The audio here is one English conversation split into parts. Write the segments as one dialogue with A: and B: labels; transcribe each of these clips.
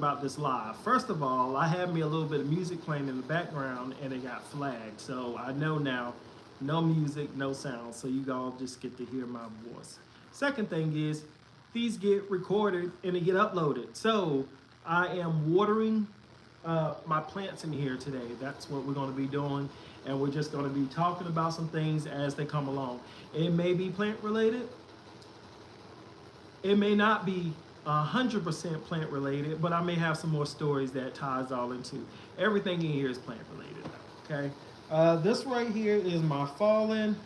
A: about this live. First of all, I had me a little bit of music playing in the background and it got flagged. So I know now, no music, no sound. So you all just get to hear my voice. Second thing is, these get recorded and they get uploaded. So I am watering my plants in here today. That's what we're going to be doing. And we're just going to be talking about some things as they come along. It may be plant related. It may not be 100% plant related, but I may have some more stories that ties all into. Everything in here is plant related, okay? This right here is my fallen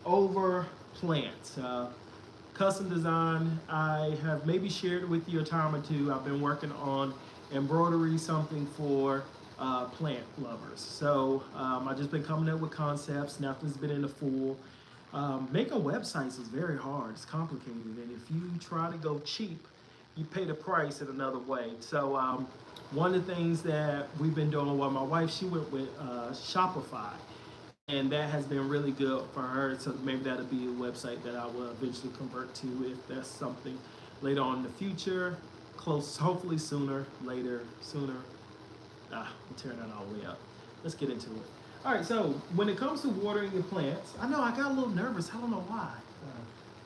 A: over plants. Custom design. I have maybe shared with you a time or two. I've been working on embroidery, something for plant lovers. So I've just been coming up with concepts. Nothing's been in the full. Making websites is very hard. It's complicated, and if you try to go cheap, you pay the price in another way. So one of the things that we've been doing, well, my wife, she went with Shopify, and that has been really good for her. So maybe that'll be a website that I will eventually convert to if that's something later on in the future. Close, hopefully sooner. I'm tearing that all the way up. Let's get into it. All right, so when it comes to watering your plants, I know I got a little nervous. I don't know why.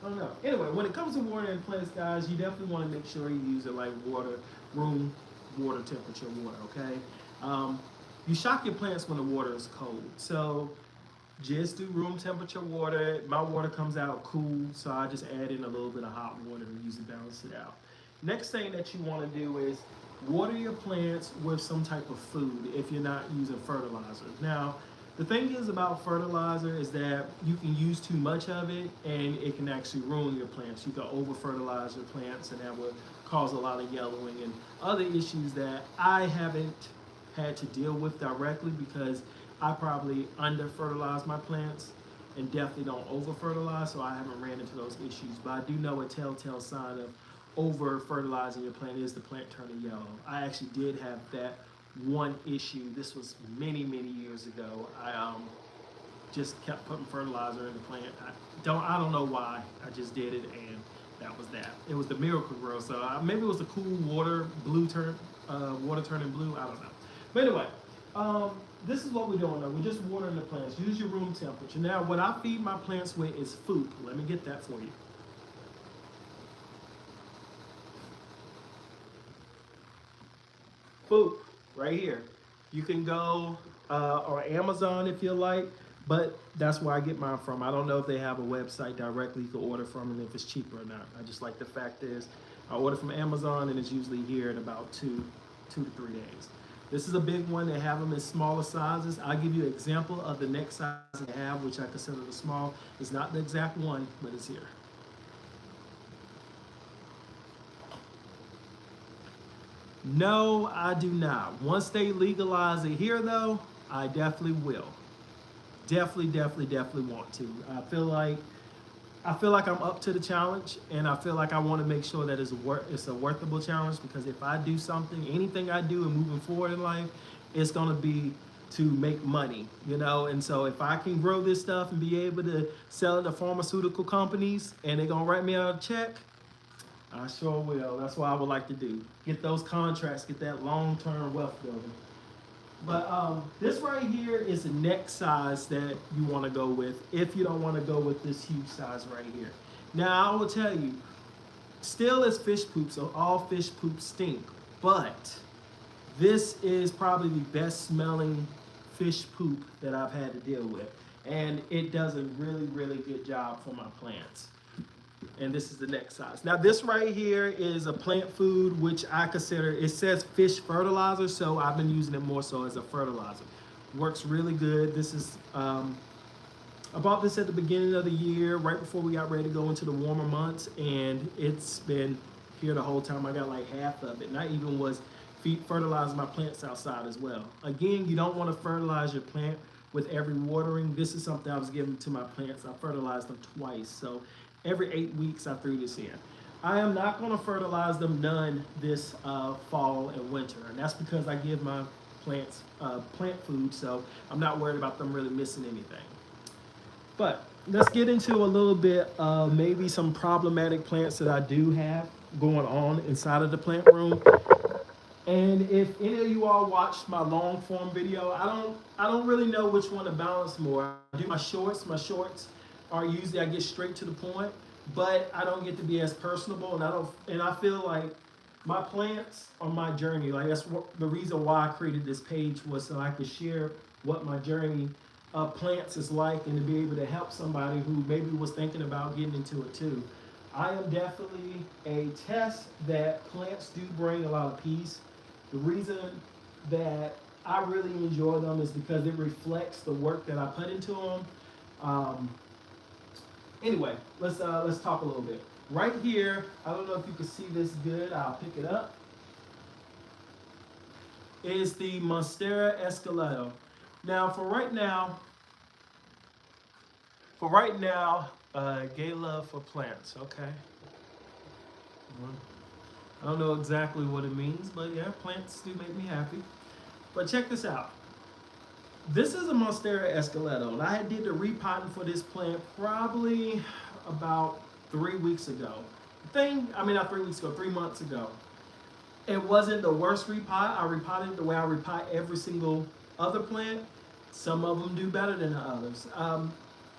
A: I don't know. Anyway, when it comes to watering plants, guys, you definitely want to make sure you use it like room water temperature water, okay? You shock your plants when the water is cold. So just do room temperature water. My water comes out cool, so I just add in a little bit of hot water and usually balance it out. Next thing that you want to do is water your plants with some type of food if you're not using fertilizer. Now, the thing is about fertilizer is that you can use too much of it and it can actually ruin your plants. You can over fertilize your plants and that will cause a lot of yellowing and other issues that I haven't had to deal with directly because I probably under fertilize my plants and definitely don't over fertilize, so I haven't ran into those issues. But I do know a telltale sign of over fertilizing your plant is the plant turning yellow. I actually did have that one issue. This was many years ago. I just kept putting fertilizer in the plant. I don't know why. I just did it, and that was that. It was the miracle grow. So maybe it was the cool water turning blue. I don't know. But anyway, this is what we're doing though. We're just watering the plants. Use your room temperature. Now, what I feed my plants with is food. Let me get that for you. Food right here. You can go on Amazon if you like, but that's where I get mine from. I don't know if they have a website directly you can order from and if it's cheaper or not. I just like the fact is I order from Amazon and it's usually here in about two to 3 days. This is a big one. They have them in smaller sizes. I'll give you an example of the next size I have, which I consider the small. It's not the exact one, but it's here. No, I do not. Once they legalize it here, though, I definitely will. Definitely want to. I feel like I'm up to the challenge, and I feel like I want to make sure that it's a worthable challenge because if I do something, anything I do and moving forward in life, it's gonna be to make money, you know. And so if I can grow this stuff and be able to sell it to pharmaceutical companies, and they're gonna write me out a check, I sure will. That's what I would like to do. Get those contracts, get that long-term wealth building. But this right here is the next size that you want to go with if you don't want to go with this huge size right here. Now, I will tell you, still is fish poop, so all fish poop stink. But this is probably the best smelling fish poop that I've had to deal with. And it does a really good job for my plants. And this is the next size. Now this right here is a plant food, which I consider, it says fish fertilizer, so I've been using it more so as a fertilizer. Works really good. This is, I bought this at the beginning of the year, right before we got ready to go into the warmer months, and it's been here the whole time. I got like half of it, and I even was fertilizing my plants outside as well. Again, you don't want to fertilize your plant with every watering. This is something I was giving to my plants. I fertilized them twice, so every 8 weeks I threw this in. I am not going to fertilize them none this fall and winter, and that's because I give my plants plant food, so I'm not worried about them really missing anything. But let's get into a little bit of maybe some problematic plants that I do have going on inside of the plant room. And if any of you all watched my long form video, I don't really know which one to balance more. I do my shorts. My shorts are usually I get straight to the point, but I don't get to be as personable, and I feel like my plants are my journey. Like that's what, the reason why I created this page was so I could share what my journey of plants is like, and to be able to help somebody who maybe was thinking about getting into it too. I am definitely a test that plants do bring a lot of peace. The reason that I really enjoy them is because it reflects the work that I put into them. Um, anyway, let's talk a little bit. Right here, I don't know if you can see this good. I'll pick it up. Is the Monstera Esqueleto. Now, gay love for plants. Okay. I don't know exactly what it means, but yeah, plants do make me happy. But check this out. This is a Monstera Esqueleto, and I did the repotting for this plant probably about 3 weeks ago. Not 3 weeks ago, 3 months ago. It wasn't the worst repot. I repotted the way I repot every single other plant. Some of them do better than the others.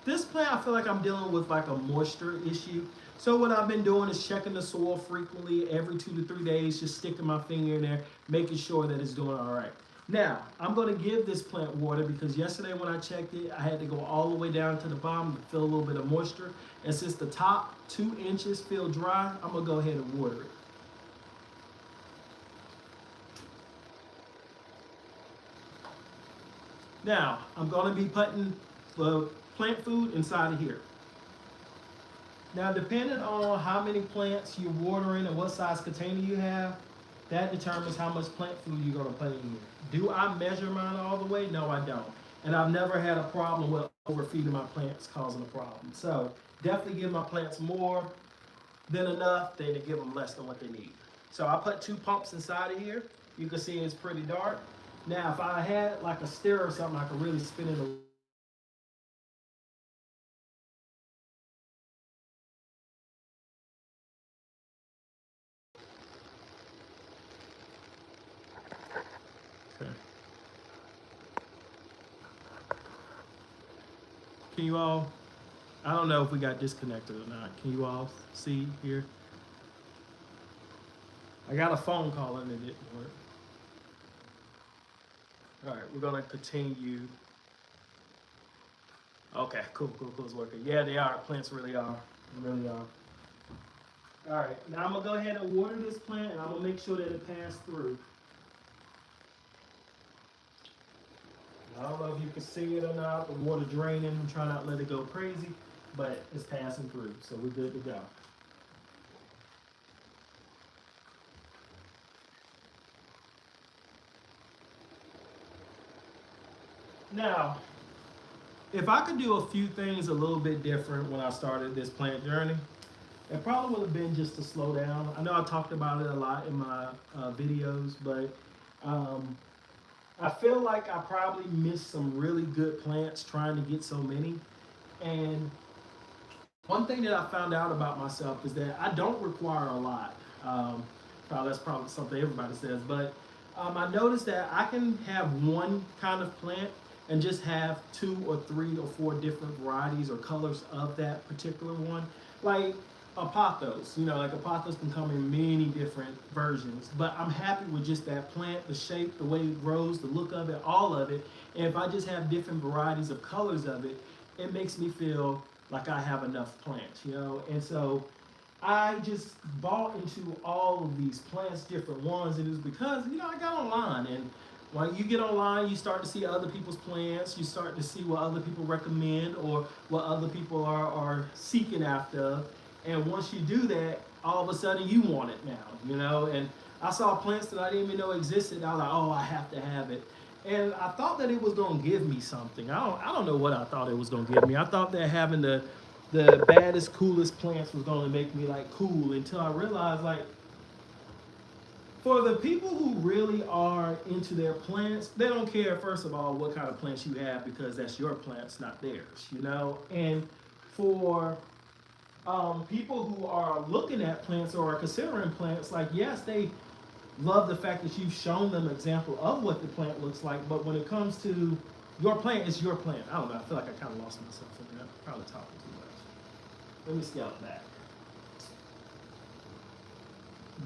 A: This plant, I feel like I'm dealing with like a moisture issue. So what I've been doing is checking the soil frequently, every 2 to 3 days, just sticking my finger in there, making sure that it's doing all right. Now, I'm going to give this plant water because yesterday when I checked it, I had to go all the way down to the bottom to feel a little bit of moisture. And since the top 2 inches feel dry, I'm going to go ahead and water it. Now, I'm going to be putting the plant food inside of here. Now, depending on how many plants you're watering and what size container you have, that determines how much plant food you're going to put in here. Do I measure mine all the way? No, I don't. And I've never had a problem with overfeeding my plants causing a problem. So definitely give my plants more than enough than to give them less than what they need. So I put 2 pumps inside of here. You can see it's pretty dark. Now, if I had like a stirrer or something, I could really spin it around. Okay. Can you all, I don't know if we got disconnected or not. Can you all see here? I got a phone call and it didn't work. All right, we're gonna continue. Okay, cool, it's working. Yeah, they are, plants really are, they really are. All right, now I'm gonna go ahead and water this plant and I'm gonna make sure that it passed through. I don't know if you can see it or not, the water draining. I'm trying not to let it go crazy, but it's passing through, so we're good to go. Now, if I could do a few things a little bit different when I started this plant journey, it probably would have been just to slow down. I know I talked about it a lot in my videos, but I feel like I probably missed some really good plants trying to get so many. And one thing that I found out about myself is that I don't require a lot. That's probably something everybody says, but I noticed that I can have one kind of plant and just have 2 or 3 or 4 different varieties or colors of that particular one. Like pothos, like a pothos can come in many different versions, but I'm happy with just that plant, the shape, the way it grows, the look of it, all of it. And if I just have different varieties of colors of it, it makes me feel like I have enough plants, And so I just bought into all of these plants, different ones, and it was because, I got online, and when you get online, you start to see other people's plants, you start to see what other people recommend or what other people are seeking after. And once you do that, all of a sudden you want it now, And I saw plants that I didn't even know existed. I was like, oh, I have to have it. And I thought that it was going to give me something. I don't know what I thought it was going to give me. I thought that having the baddest, coolest plants was going to make me like cool, until I realized like for the people who really are into their plants, they don't care, first of all, what kind of plants you have, because that's your plants, not theirs, And for people who are looking at plants or are considering plants, like, yes, they love the fact that you've shown them an example of what the plant looks like. But when it comes to your plant, it's your plant. I don't know. I feel like I kind of lost myself in there. Probably talking too much. Let me scale it back.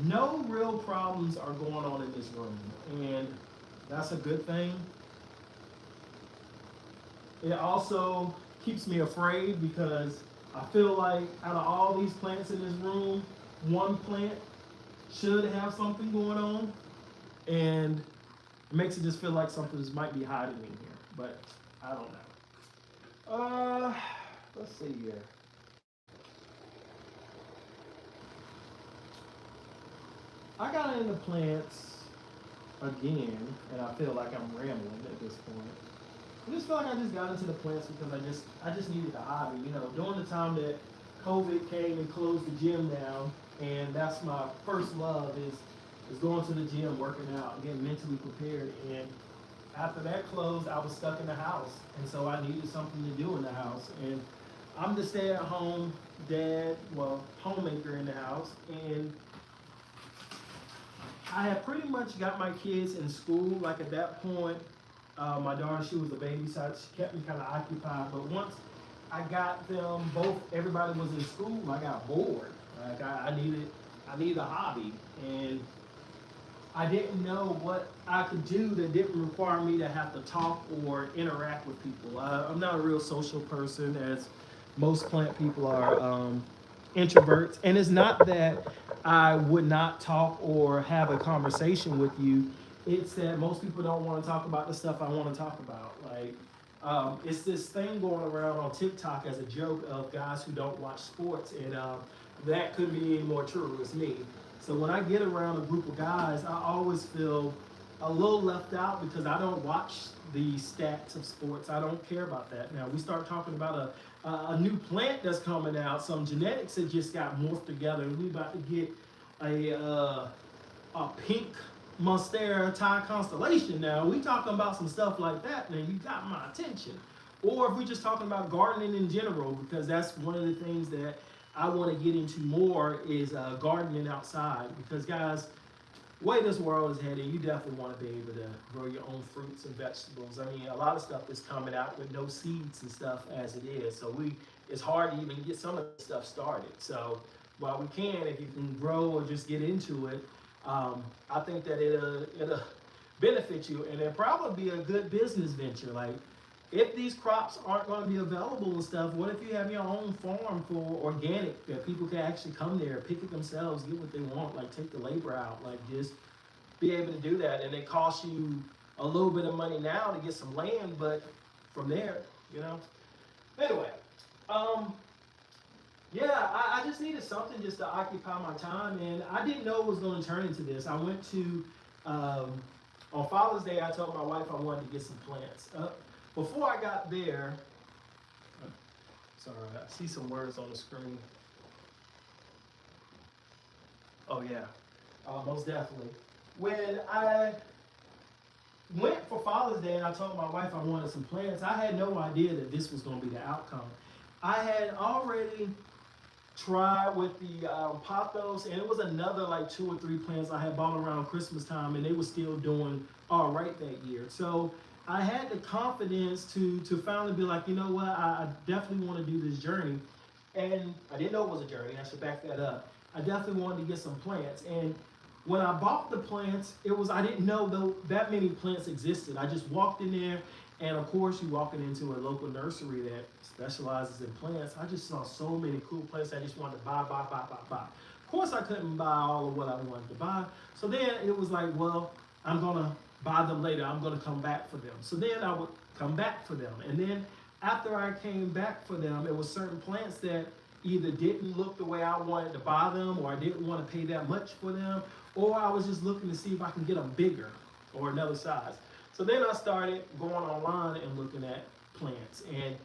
A: No real problems are going on in this room, and that's a good thing. It also keeps me afraid because I feel like out of all these plants in this room, one plant should have something going on, and it makes it just feel like something just might be hiding in here, but I don't know. Let's see here. I got into plants again, and I feel like I'm rambling at this point. I just feel like I just got into the plants because I just needed a hobby. You know, during the time that COVID came and closed the gym down, and that's my first love is going to the gym, working out, getting mentally prepared. And after that closed, I was stuck in the house, and so I needed something to do in the house. And I'm the stay-at-home dad, well, homemaker in the house, and I had pretty much got my kids in school. Like at that point, my daughter, she was a baby, so she kept me kind of occupied. But once I got them both, everybody was in school, I got bored. Like I needed a hobby, and I didn't know what I could do that didn't require me to have to talk or interact with people. I'm not a real social person, as most plant people are introverts. And it's not that I would not talk or have a conversation with you. It's that most people don't want to talk about the stuff I want to talk about. Like, it's this thing going around on TikTok as a joke of guys who don't watch sports, and that couldn't be any more true. It's me. So when I get around a group of guys, I always feel a little left out because I don't watch the stats of sports. I don't care about that. Now we start talking about a new plant that's coming out, some genetics that just got morphed together, and we about to get a pink Monstera Thai constellation. Now we talking about some stuff like that, and you got my attention. Or if we're just talking about gardening in general, because that's one of the things that I want to get into more is gardening outside. Because guys, the way this world is headed, you definitely want to be able to grow your own fruits and vegetables. I mean, a lot of stuff is coming out with no seeds and stuff as it is. So it's hard to even get some of the stuff started. So while we can, if you can grow or just get into it, I think that it'll benefit you, and it'll probably be a good business venture. Like, if these crops aren't going to be available and stuff, what if you have your own farm for organic that people can actually come there, pick it themselves, get what they want, like take the labor out, like just be able to do that. And it costs you a little bit of money now to get some land, but from there, you know. Anyway, yeah, I just needed something just to occupy my time, and I didn't know it was going to turn into this. I went to, on Father's Day, I told my wife I wanted to get some plants. Before I got there, sorry, I see some words on the screen. Oh yeah, most definitely. When I went for Father's Day and I told my wife I wanted some plants, I had no idea that this was going to be the outcome. I had already tried with the pothos, and it was another like 2 or 3 plants I had bought around Christmas time, and they were still doing all right that year. So I had the confidence to finally be like, you know what, I definitely want to do this journey. And I didn't know it was a journey, I should back that up. I definitely wanted to get some plants. And when I bought the plants, I didn't know though that many plants existed. I just walked in there, and of course you walking into a local nursery that specializes in plants. I just saw so many cool plants I just wanted to buy. Of course I couldn't buy all of what I wanted to buy. So then it was like, well, I'm gonna buy them later. I'm going to come back for them. So then I would come back for them. And then after I came back for them, there were certain plants that either didn't look the way I wanted to buy them, or I didn't want to pay that much for them, or I was just looking to see if I can get them bigger or another size. So then I started going online and looking at plants. And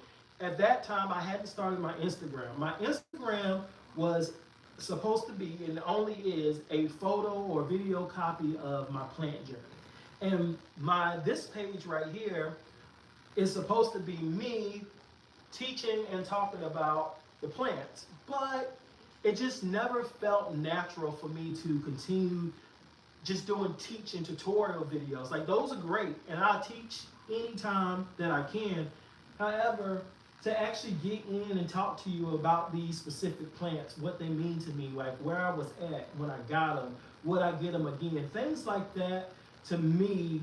A: at that time, I hadn't started my Instagram. My Instagram was supposed to be, and only is, a photo or video copy of my plant journey. And this page right here is supposed to be me teaching and talking about the plants, but it just never felt natural for me to continue just doing teaching tutorial videos. Like those are great, and I teach anytime that I can. However, to actually get in and talk to you about these specific plants, what they mean to me, like where I was at when I got them, would I get them again, things like that, to me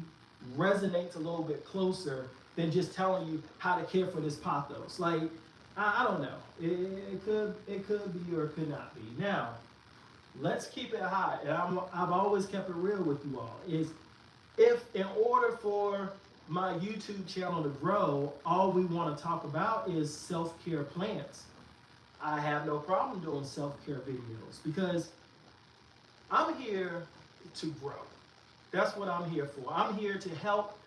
A: resonates a little bit closer than just telling you how to care for this pothos. Like I don't know, it could be or it could not be. Now, let's keep it high, and I've always kept it real with you all. Is if in order for my YouTube channel to grow, all we want to talk about is self-care plants, I have no problem doing self-care videos because I'm here to grow. That's what I'm here for. I'm here to help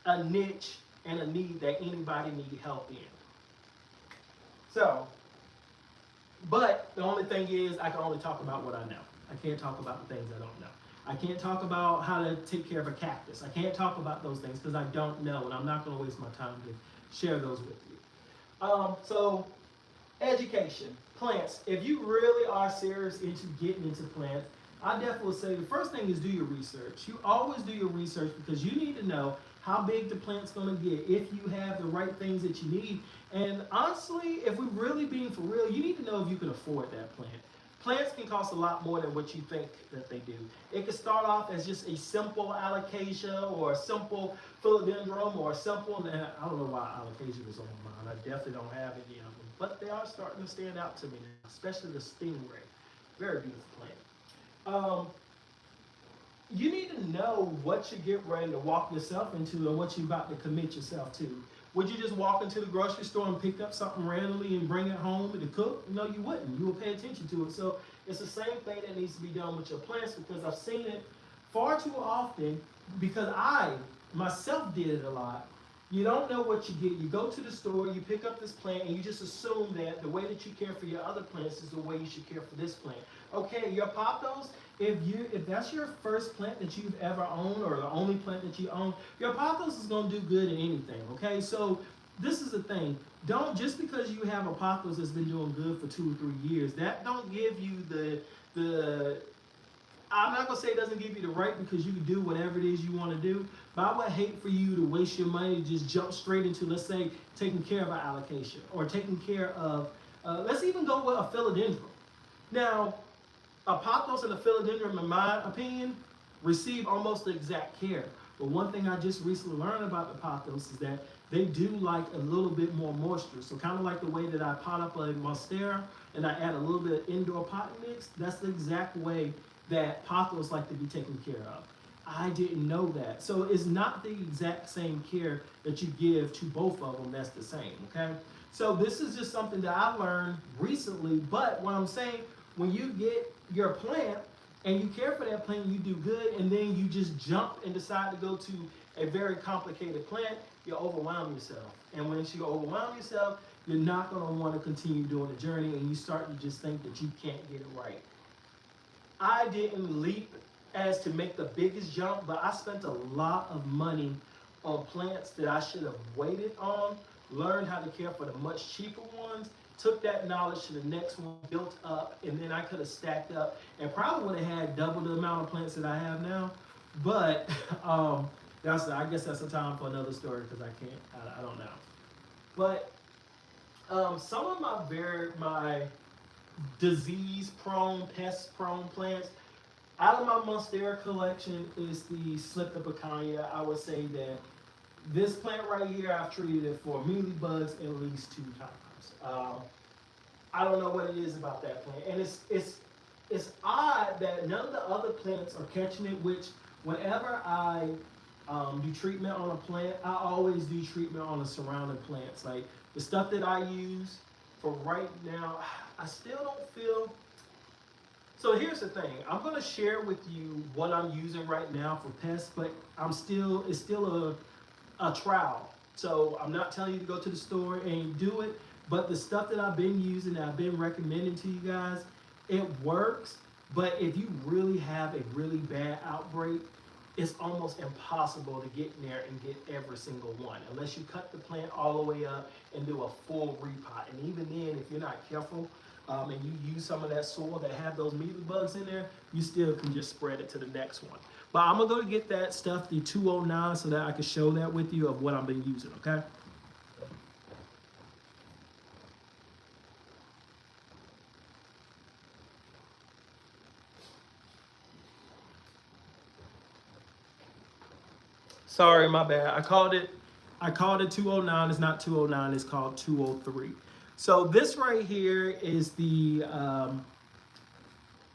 A: a niche and a need that anybody need help in. So, but the only thing is I can only talk about what I know. I can't talk about the things I don't know. I can't talk about how to take care of a cactus. I can't talk about those things because I don't know, and I'm not going to waste my time to share those with you. So, education, plants. If you really are serious into getting into plants, I definitely say the first thing is do your research. You always do your research because you need to know how big the plant's going to get, if you have the right things that you need. And honestly, if we're really being for real, you need to know if you can afford that plant. Plants can cost a lot more than what you think that they do. It can start off as just a simple alocasia or a simple philodendron or a simple, and I don't know why alocasia was on my mind. I definitely don't have any of them, but they are starting to stand out to me now, especially the stingray. Very beautiful plant. You need to know what you get ready to walk yourself into and what you're about to commit yourself to. Would you just walk into the grocery store and pick up something randomly and bring it home to cook? No, you wouldn't. You would pay attention to it. So it's the same thing that needs to be done with your plants because I've seen it far too often because I myself did it a lot. You don't know what you get. You go to the store, you pick up this plant, and you just assume that the way that you care for your other plants is the way you should care for this plant. Okay, your pothos, if that's your first plant that you've ever owned or the only plant that you own, your pothos is going to do good in anything, okay? So this is the thing. Don't, just because you have a pothos that's been doing good for 2 or 3 years, that don't give you the I'm not going to say it doesn't give you the right because you can do whatever it is you want to do, but I would hate for you to waste your money to just jump straight into, let's say, taking care of an alocasia or taking care of, let's even go with a philodendron. Now, a pothos and a philodendron, in my opinion, receive almost the exact care. But one thing I just recently learned about the pothos is that they do like a little bit more moisture. So kind of like the way that I pot up a monstera and I add a little bit of indoor pot mix, that's the exact way that pothos like to be taken care of. I didn't know that. So it's not the exact same care that you give to both of them that's the same, okay? So this is just something that I learned recently, but what I'm saying, when you get your plant and you care for that plant, you do good, and then you just jump and decide to go to a very complicated plant, you overwhelm yourself. And once you overwhelm yourself, you're not going to want to continue doing the journey, and you start to just think that you can't get it right. I didn't leap as to make the biggest jump, but I spent a lot of money on plants that I should have waited on, learned how to care for the much cheaper ones, took that knowledge to the next one, built up, and then I could have stacked up and probably would have had double the amount of plants that I have now. But I guess that's a time for another story because I don't know. But some of my disease-prone, pest-prone plants, out of my monstera collection is the Sliptopicania. I would say that this plant right here, I've treated it for mealybugs at least 2 times. I don't know what it is about that plant, and it's odd that none of the other plants are catching it. Which whenever I do treatment on a plant, I always do treatment on the surrounding plants. Like the stuff that I use for right now, I still don't feel. So here's the thing. I'm going to share with you what I'm using right now for pests, but it's still a trial. So I'm not telling you to go to the store and do it, but the stuff that I've been using, that I've been recommending to you guys, it works. But if you really have a really bad outbreak, it's almost impossible to get in there and get every single one unless you cut the plant all the way up and do a full repot. And even then, if you're not careful and you use some of that soil that have those mealybugs in there, you still can just spread it to the next one. But I'm gonna go get that stuff, the 209, so that I can show that with you of what I've been using, okay? Sorry, my bad. I called it 209. It's not 209, it's called 203. So this right here is the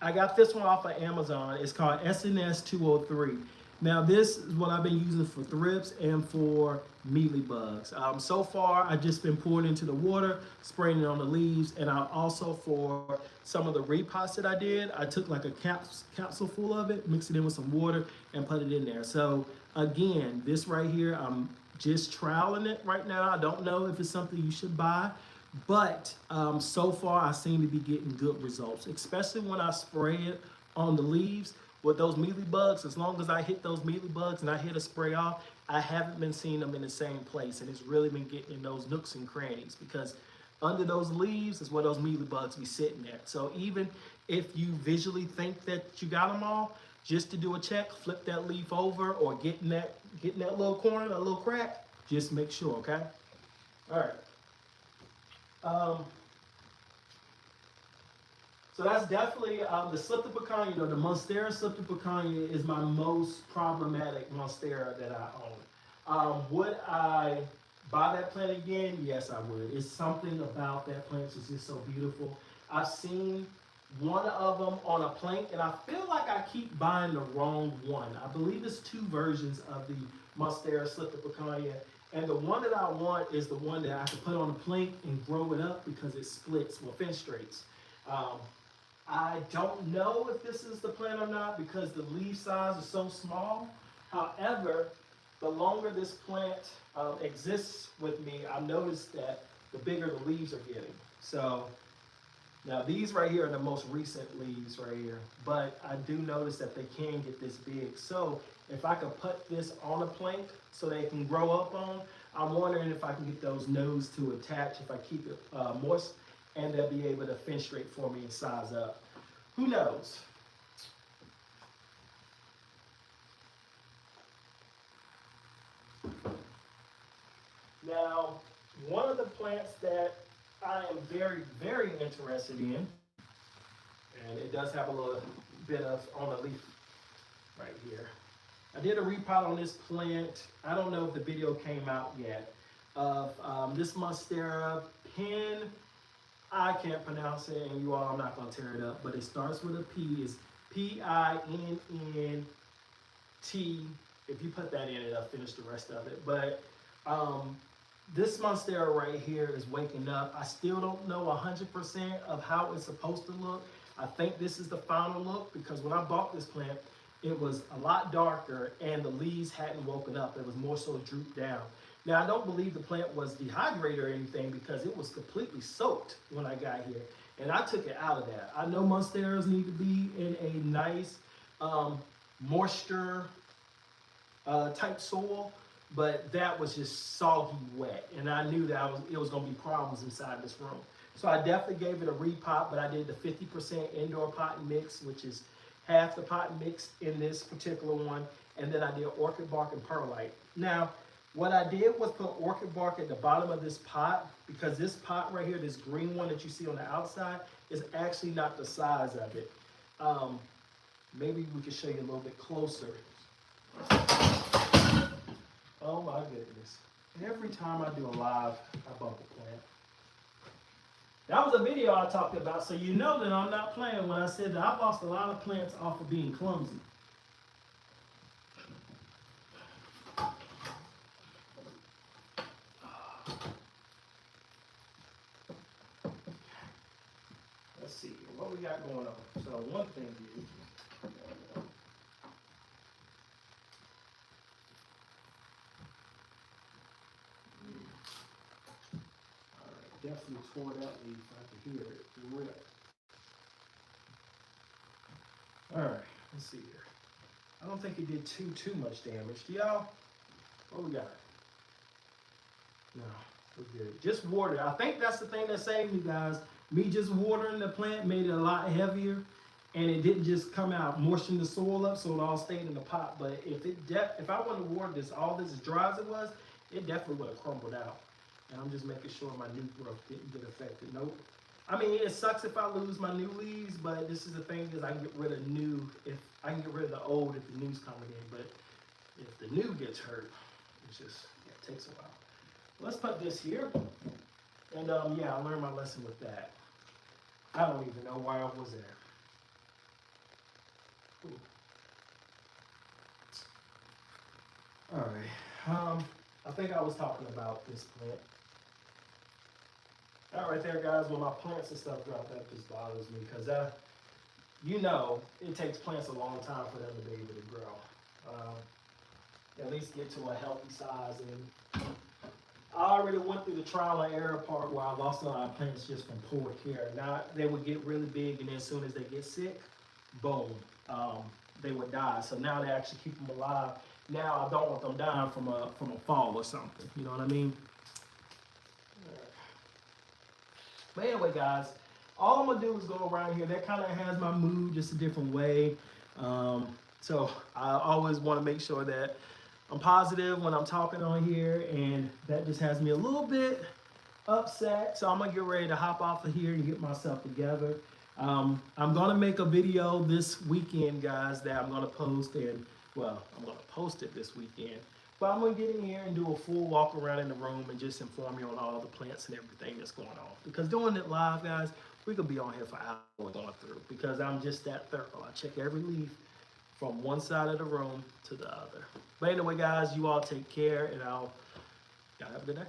A: I got this one off of Amazon. It's called SNS 203. Now this is what I've been using for thrips and for mealy bugs. So far, I've just been pouring into the water, spraying it on the leaves, and I also for some of the repots that I did, I took like a capsule full of it, mixed it in with some water, and put it in there. So again, this right here, I'm just trialing it right now. I don't know if it's something you should buy, but so far I seem to be getting good results, especially when I spray it on the leaves with those mealy bugs. As long as I hit those mealy bugs and I hit a spray off, I haven't been seeing them in the same place, and it's really been getting in those nooks and crannies, because under those leaves is where those mealy bugs be sitting at. So even if you visually think that you got them all, just to do a check, flip that leaf over or get in that little corner, that little crack, just make sure, okay? All right. So that's definitely the Slip the Picanha. The Monstera Slip the Picanha is my most problematic Monstera that I own. Would I buy that plant again? Yes, I would. It's something about that plant that's just so beautiful. I've seen one of them on a plank, and I feel like I keep buying the wrong one. I believe it's two versions of the Monstera Slip the Picanha. And the one that I want is the one that I can put on a plank and grow it up because it splits, well, fenestrates. I don't know if this is the plant or not because the leaf size is so small. However, the longer this plant exists with me, I've noticed that the bigger the leaves are getting. So now these right here are the most recent leaves right here, but I do notice that they can get this big. So if I could put this on a plank so they can grow up on, I'm wondering if I can get those nodes to attach if I keep it moist, and they'll be able to fenestrate for me and size up. Who knows? Now, one of the plants that I am very, very interested in, and it does have a little bit of on the leaf right here. I did a repot on this plant. I don't know if the video came out yet, of this Monstera Pin. I can't pronounce it, and you all, I'm not going to tear it up, but it starts with a P. It's Pinnnt. If you put that in it, I'll finish the rest of it. But this Monstera right here is waking up. I still don't know 100% of how it's supposed to look. I think this is the final look, because when I bought this plant, it was a lot darker and the leaves hadn't woken up. It was more so drooped down. Now, I don't believe the plant was dehydrated or anything because it was completely soaked when I got here. And I took it out of that. I know Monsteras need to be in a nice moisture type soil, but that was just soggy wet. And I knew that it was going to be problems inside this room. So I definitely gave it a repot, but I did the 50% indoor pot mix, which is half the pot mix in this particular one. And then I did orchid bark and perlite. Now, what I did was put orchid bark at the bottom of this pot, because this pot right here, this green one that you see on the outside, is actually not the size of it. Maybe we can show you a little bit closer. Oh my goodness. Every time I do a live, I bump a plant. That was a video I talked about, so you know that I'm not playing when I said that I've lost a lot of plants off of being clumsy. Let's see what we got going on. So one thing is, definitely tore that leaf. I can hear it rip. All right, let's see here. I don't think it did too much damage. Y'all, what we got? No, we're good. Just water. I think that's the thing that saved me, guys. Me just watering the plant made it a lot heavier, and it didn't just come out moisten the soil up so it all stayed in the pot. But if I wouldn't have watered this all this as dry as it was, it definitely would have crumbled out. And I'm just making sure my new growth didn't get affected. Nope. I mean, it sucks if I lose my new leaves, but this is the thing is I can get rid of new if I can get rid of the old if the new's coming in. But if the new gets hurt, it takes a while. Let's put this here. And yeah, I learned my lesson with that. I don't even know why I was there. Ooh. All right. I think I was talking about this plant. All right, there, guys. When my plants and stuff drop, that just bothers me because it takes plants a long time for them to be able to grow. At least get to a healthy size. And I already went through the trial and error part where I lost a lot of plants just from poor care. Now they would get really big, and then as soon as they get sick, boom, they would die. So now they actually keep them alive. Now I don't want them dying from a fall or something. You know what I mean? But anyway, guys, all I'm gonna do is go around here. That kind of has my mood just a different way. So I always want to make sure that I'm positive when I'm talking on here, and that just has me a little bit upset. So I'm gonna get ready to hop off of here and get myself together. I'm gonna make a video this weekend, guys, that I'm gonna post, and well, I'm gonna post it this weekend. But I'm gonna get in here and do a full walk around in the room and just inform you on all the plants and everything that's going on. Because doing it live, guys, we could be on here for hours going through because I'm just that thorough. I check every leaf from one side of the room to the other. But anyway, guys, you all take care, and y'all have a good day.